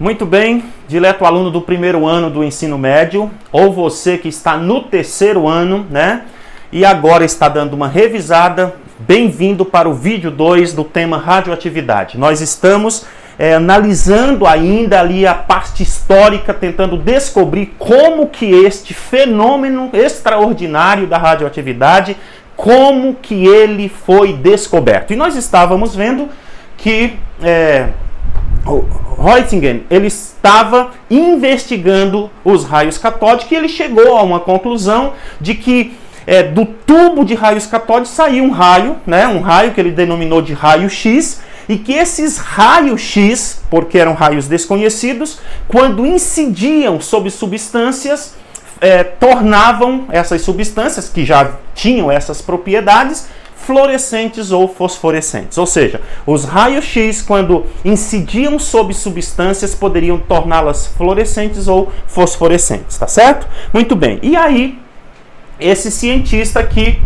Muito bem, dileto aluno do primeiro ano do ensino médio, ou você que está no terceiro ano, né? E agora está dando uma revisada, bem-vindo para o vídeo 2 do tema radioatividade. Nós estamos analisando ainda ali a parte histórica, tentando descobrir como que este fenômeno extraordinário da radioatividade, como que ele foi descoberto. E nós estávamos vendo que Roentgen, ele estava investigando os raios catódicos e ele chegou a uma conclusão de que do tubo de raios catódicos saiu um raio, né, um raio que ele denominou de raio-x, e que esses raios-x, porque eram raios desconhecidos, quando incidiam sobre substâncias, tornavam essas substâncias, que já tinham essas propriedades, fluorescentes ou fosforescentes. Ou seja, os raios-x, quando incidiam sobre substâncias, poderiam torná-las fluorescentes ou fosforescentes, tá certo? Muito bem. E aí, esse cientista aqui,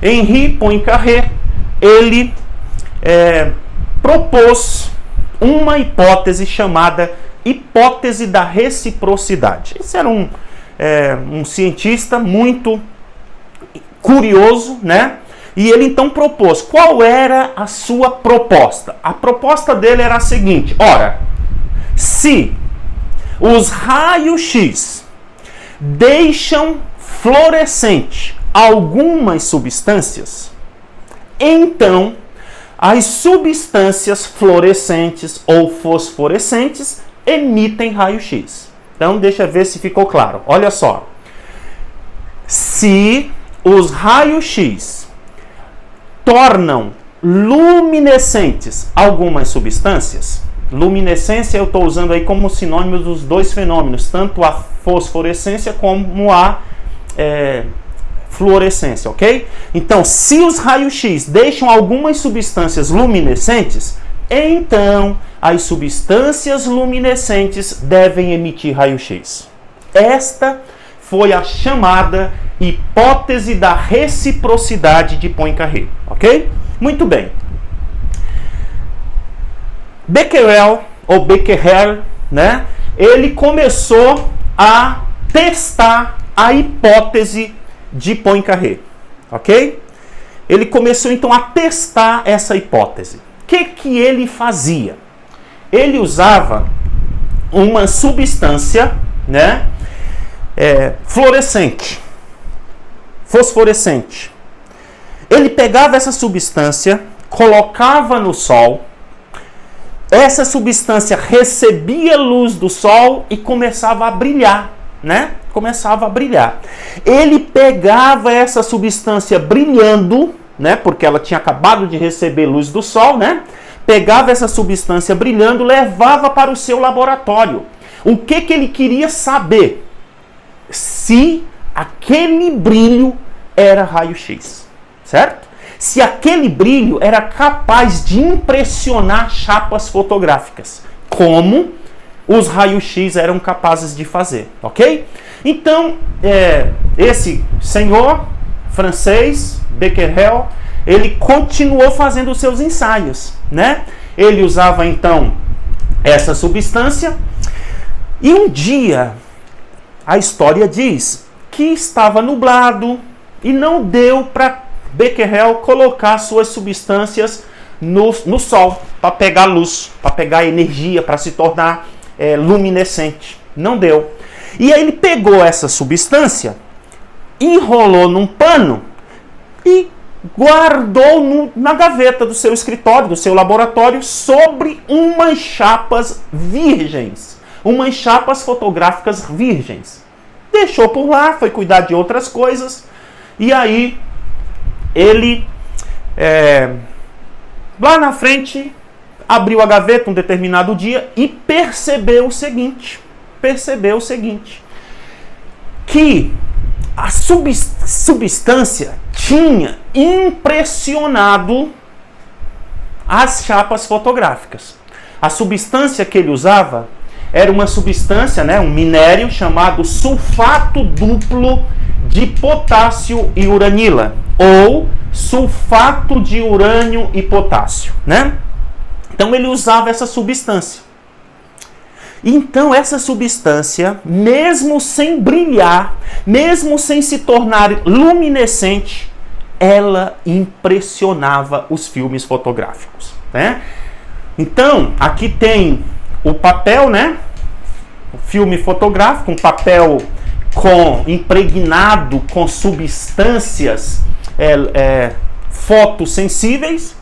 Henri Poincaré, ele propôs uma hipótese chamada hipótese da reciprocidade. Esse era um cientista muito curioso, né? E ele então propôs. Qual era a sua proposta? A proposta dele era a seguinte: ora, se os raios-x deixam fluorescente algumas substâncias, então as substâncias fluorescentes ou fosforescentes emitem raio-x. Então deixa eu ver se ficou claro. Olha só. Se os raios-x tornam luminescentes algumas substâncias, luminescência eu estou usando aí como sinônimo dos dois fenômenos, tanto a fosforescência como a fluorescência, ok? Então, se os raios-x deixam algumas substâncias luminescentes, então as substâncias luminescentes devem emitir raio-x. Esta foi a chamada hipótese da reciprocidade de Poincaré, ok? Muito bem. Becquerel, né? Ele começou a testar a hipótese de Poincaré, ok? Ele começou então a testar essa hipótese. O que ele fazia? Ele usava uma substância, né, fluorescente, fosforescente. Ele pegava essa substância, colocava no sol, essa substância recebia luz do sol e começava a brilhar, né? Começava a brilhar. Ele pegava essa substância brilhando, né? Porque ela tinha acabado de receber luz do sol, né? Pegava essa substância brilhando, levava para o seu laboratório. O que ele queria saber? Se aquele brilho era raio-x, certo? Se aquele brilho era capaz de impressionar chapas fotográficas, como os raios-x eram capazes de fazer, ok? Então, esse senhor francês, Becquerel, ele continuou fazendo os seus ensaios, né? Ele usava então essa substância e um dia a história diz que estava nublado e não deu para Becquerel colocar suas substâncias no sol para pegar luz, para pegar energia, para se tornar luminescente. Não deu. E aí ele pegou essa substância, enrolou num pano e guardou na gaveta do seu escritório, do seu laboratório, sobre umas chapas virgens, umas chapas fotográficas virgens. Deixou por lá, foi cuidar de outras coisas, e aí ele, lá na frente, abriu a gaveta um determinado dia e percebeu o seguinte, que a substância tinha impressionado as chapas fotográficas. A substância que ele usava era uma substância, né, um minério chamado sulfato duplo de potássio e uranila, ou sulfato de urânio e potássio, né? Então ele usava essa substância. Então essa substância, mesmo sem brilhar, mesmo sem se tornar luminescente, ela impressionava os filmes fotográficos, né? Então, aqui tem o papel, né? O filme fotográfico, um papel impregnado com substâncias fotossensíveis,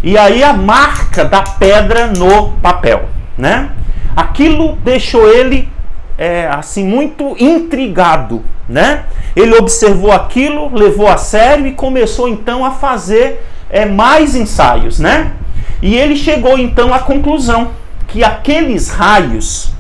e aí a marca da pedra no papel, né? Aquilo deixou ele assim muito intrigado, né? Ele observou aquilo, levou a sério e começou então a fazer mais ensaios, né? E ele chegou então à conclusão que aqueles raios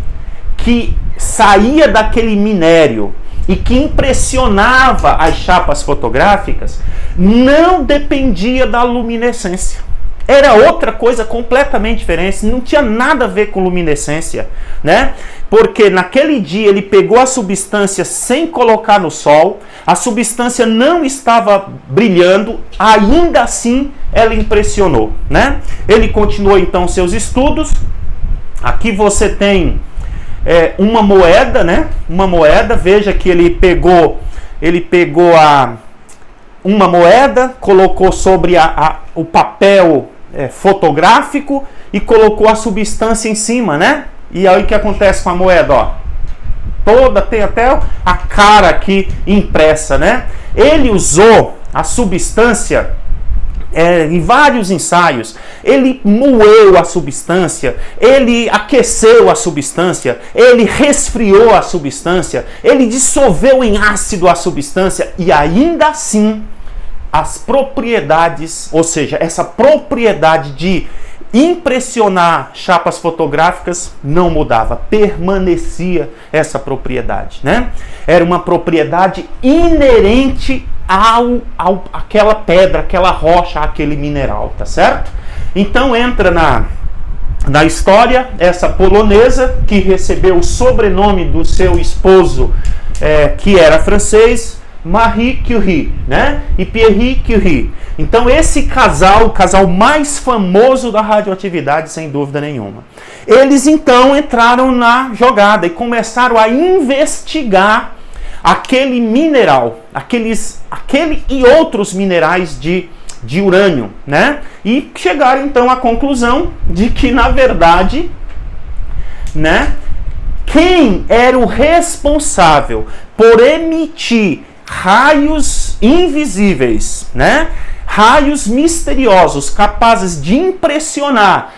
que saía daquele minério e que impressionava as chapas fotográficas não dependia da luminescência. Era outra coisa completamente diferente, não tinha nada a ver com luminescência, né? Porque naquele dia ele pegou a substância sem colocar no sol, a substância não estava brilhando, ainda assim ela impressionou, né? Ele continuou então seus estudos. Aqui você tem uma moeda, né? Uma moeda, veja que ele pegou uma moeda, colocou sobre o papel fotográfico e colocou a substância em cima, né? E aí o que acontece com a moeda, ó? Toda, tem até a cara aqui impressa, né? Ele usou a substância em vários ensaios. Ele moeu a substância, ele aqueceu a substância, ele resfriou a substância, ele dissolveu em ácido a substância e ainda assim as propriedades, ou seja, essa propriedade de impressionar chapas fotográficas não mudava, permanecia essa propriedade, né? Era uma propriedade inerente àquela pedra, aquela rocha, aquele mineral, tá certo? Então entra na história essa polonesa que recebeu o sobrenome do seu esposo, que era francês, Marie Curie, né? E Pierre Curie. Então esse casal, o casal mais famoso da radioatividade, sem dúvida nenhuma. Eles então entraram na jogada e começaram a investigar aquele mineral, aquele e outros minerais de urânio, né? E chegaram então à conclusão de que, na verdade, né, quem era o responsável por emitir raios invisíveis, né? Raios misteriosos, capazes de impressionar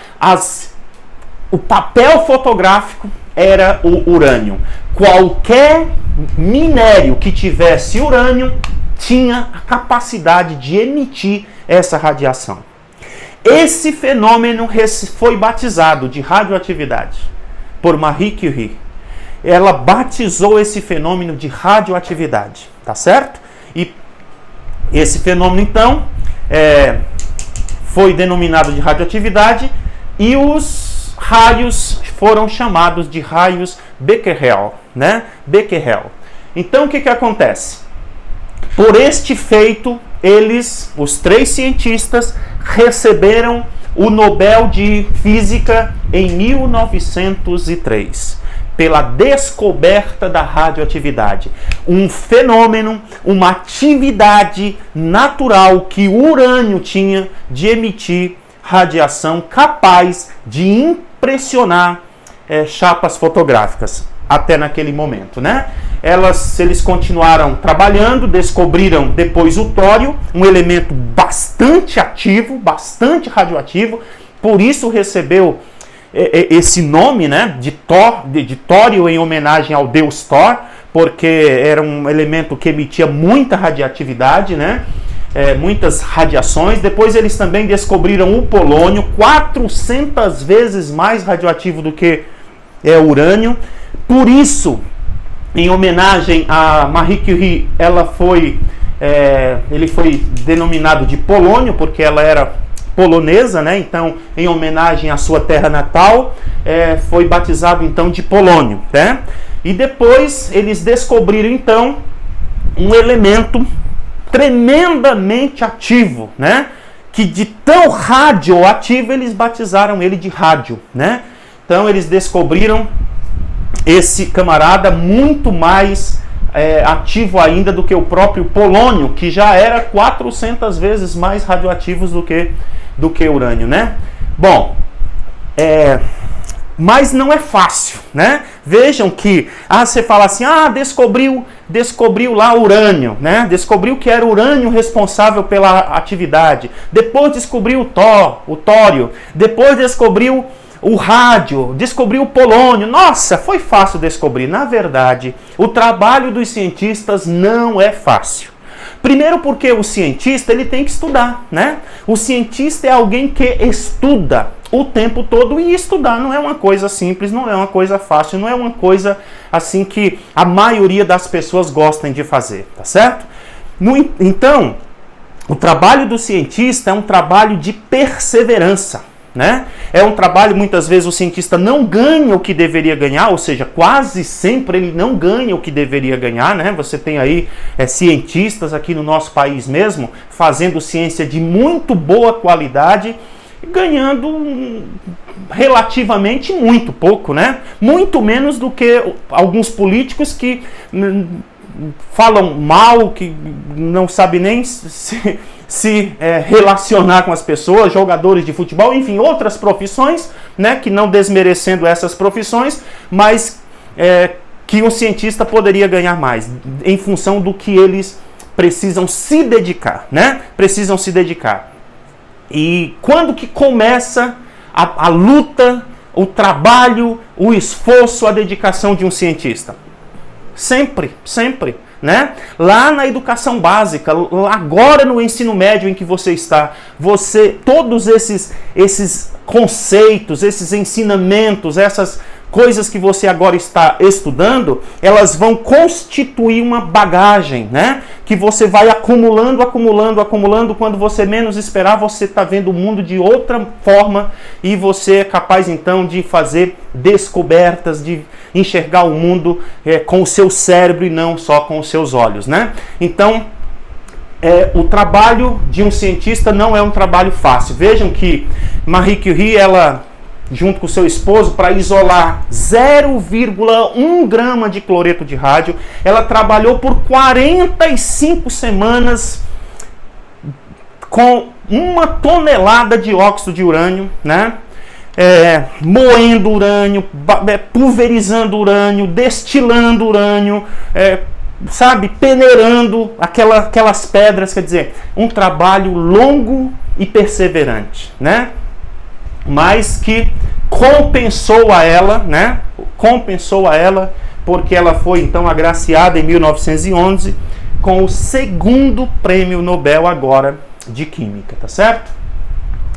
o papel fotográfico, era o urânio. Qualquer minério que tivesse urânio tinha a capacidade de emitir essa radiação. Esse fenômeno foi batizado de radioatividade por Marie Curie. Ela batizou esse fenômeno de radioatividade, tá certo? E esse fenômeno, então, foi denominado de radioatividade e os raios foram chamados de raios Becquerel, né? Becquerel. Então, o que acontece? Por este feito, os três cientistas, receberam o Nobel de Física em 1903. Pela descoberta da radioatividade. Um fenômeno, uma atividade natural que o urânio tinha de emitir radiação capaz de impressionar chapas fotográficas até naquele momento, né? Eles continuaram trabalhando, descobriram depois o tório, um elemento bastante ativo, bastante radioativo, por isso recebeu esse nome, né, de tório em homenagem ao deus Thor, porque era um elemento que emitia muita radioatividade, né, muitas radiações. Depois eles também descobriram o polônio, 400 vezes mais radioativo do que o urânio. Por isso, em homenagem a Marie Curie, ele foi denominado de polônio, porque ela era polonesa, né? Então, em homenagem à sua terra natal, foi batizado então de polônio, né? E depois eles descobriram então um elemento tremendamente ativo, né? Que de tão radioativo eles batizaram ele de rádio, né? Então eles descobriram esse camarada muito mais ativo ainda do que o próprio polônio, que já era 400 vezes mais radioativos do que urânio, né? Bom, mas não é fácil, né? Vejam que, você fala assim, descobriu lá urânio, né? Descobriu que era o urânio responsável pela atividade. Depois descobriu o tório. Depois descobriu o rádio, descobriu o polônio. Nossa, foi fácil descobrir. Na verdade, o trabalho dos cientistas não é fácil. Primeiro porque o cientista ele tem que estudar, né? O cientista é alguém que estuda o tempo todo, e estudar não é uma coisa simples, não é uma coisa fácil, não é uma coisa assim que a maioria das pessoas gostam de fazer, tá certo? Então, o trabalho do cientista é um trabalho de perseverança, né? É um trabalho, muitas vezes o cientista não ganha o que deveria ganhar, ou seja, quase sempre ele não ganha o que deveria ganhar, né? Você tem aí cientistas aqui no nosso país mesmo, fazendo ciência de muito boa qualidade, ganhando relativamente muito pouco, né? Muito menos do que alguns políticos que falam mal, que não sabem nem se relacionar com as pessoas, jogadores de futebol, enfim, outras profissões, né? Que não desmerecendo essas profissões, mas que um cientista poderia ganhar mais, em função do que eles precisam se dedicar, né? Precisam se dedicar. E quando que começa a luta, o trabalho, o esforço, a dedicação de um cientista? Sempre, sempre, né? Lá na educação básica, agora no ensino médio em que você está, todos esses conceitos, esses ensinamentos, essas coisas que você agora está estudando, elas vão constituir uma bagagem, né? Que você vai acumulando, quando você menos esperar, você está vendo o mundo de outra forma e você é capaz então de fazer descobertas, de enxergar o mundo com o seu cérebro e não só com os seus olhos, né? Então, o trabalho de um cientista não é um trabalho fácil. Vejam que Marie Curie, ela, junto com seu esposo, para isolar 0,1 grama de cloreto de rádio, ela trabalhou por 45 semanas com 1 tonelada de óxido de urânio, né? Moendo urânio, pulverizando urânio, destilando urânio, peneirando aquelas pedras, quer dizer, um trabalho longo e perseverante, né? Mas que compensou a ela, né? Compensou a ela, porque ela foi então agraciada em 1911 com o 2º prêmio Nobel agora de Química, tá certo?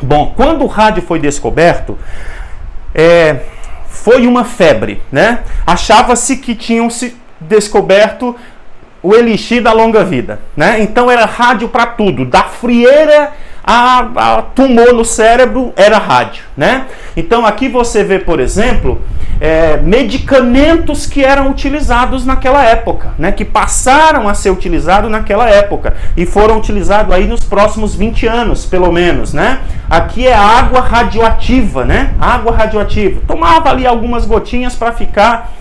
Bom, quando o rádio foi descoberto, foi uma febre, né? Achava-se que tinham se descoberto o elixir da longa vida, né? Então era rádio para tudo, da frieira a tumor no cérebro era rádio, né? Então aqui você vê, por exemplo, medicamentos que eram utilizados naquela época, né? Que passaram a ser utilizados naquela época e foram utilizados aí nos próximos 20 anos, pelo menos, né? Aqui é água radioativa, né? Água radioativa. Tomava ali algumas gotinhas para ficar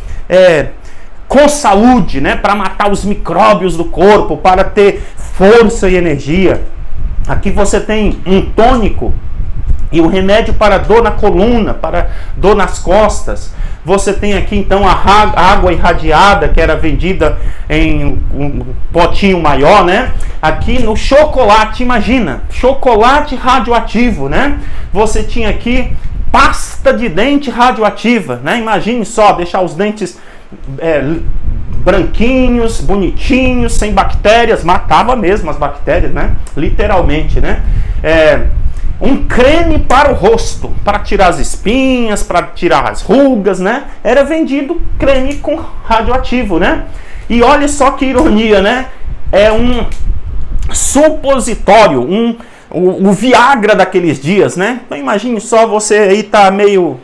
com saúde, né? Para matar os micróbios do corpo, para ter força e energia. Aqui você tem um tônico e um remédio para dor na coluna, para dor nas costas. Você tem aqui então a água irradiada, que era vendida em um potinho maior, né? Aqui no chocolate, imagina, chocolate radioativo, né? Você tinha aqui pasta de dente radioativa, né? Imagine só, deixar os dentes branquinhos, bonitinhos, sem bactérias, matava mesmo as bactérias, né? Literalmente, né? Um creme para o rosto, para tirar as espinhas, para tirar as rugas, né? Era vendido creme com radioativo, né? E olha só que ironia, né? É um supositório, o Viagra daqueles dias, né? Então imagine só, você aí tá meio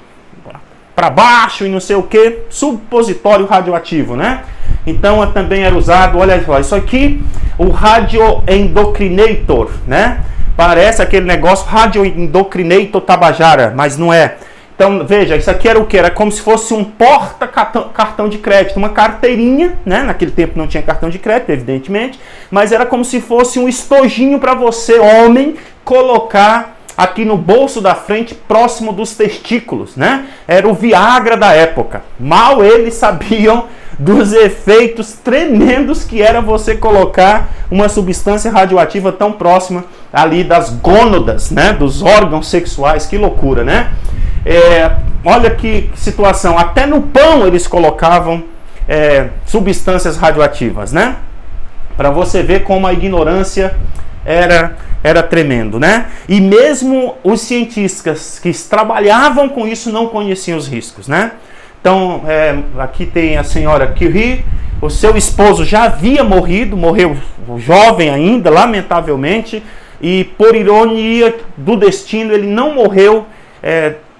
para baixo e não sei o que, supositório radioativo, né? Então também era usado, olha só, isso aqui, o radioendocrinator, né? Parece aquele negócio radioendocrinator Tabajara, mas não é. Então, veja, isso aqui era o quê? Era como se fosse um porta-cartão de crédito, uma carteirinha, né? Naquele tempo não tinha cartão de crédito, evidentemente, mas era como se fosse um estojinho para você, homem, colocar aqui no bolso da frente, próximo dos testículos, né? Era o Viagra da época. Mal eles sabiam dos efeitos tremendos que era você colocar uma substância radioativa tão próxima ali das gônadas, né? Dos órgãos sexuais. Que loucura, né? Olha que situação. Até no pão eles colocavam substâncias radioativas, né? Para você ver como a ignorância era tremendo, né? E mesmo os cientistas que trabalhavam com isso não conheciam os riscos, né? Então, aqui tem a senhora Curie, o seu esposo já havia morreu jovem ainda, lamentavelmente, e por ironia do destino, ele não morreu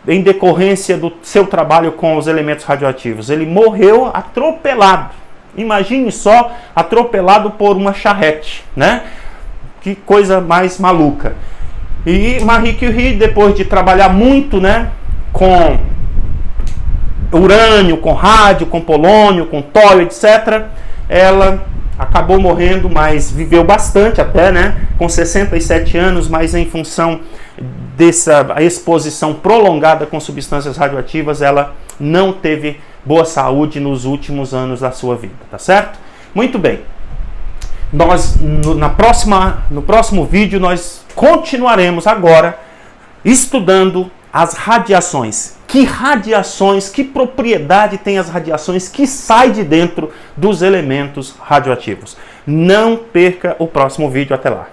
em decorrência do seu trabalho com os elementos radioativos. Ele morreu atropelado. Imagine só, atropelado por uma charrete, né? Que coisa mais maluca. E Marie Curie, depois de trabalhar muito, né, com urânio, com rádio, com polônio, com tório, etc., ela acabou morrendo, mas viveu bastante até, né, com 67 anos, mas em função dessa exposição prolongada com substâncias radioativas, ela não teve boa saúde nos últimos anos da sua vida, tá certo? Muito bem. No próximo vídeo nós continuaremos agora estudando as radiações. Que radiações, que propriedade tem as radiações que saem de dentro dos elementos radioativos. Não perca o próximo vídeo, até lá.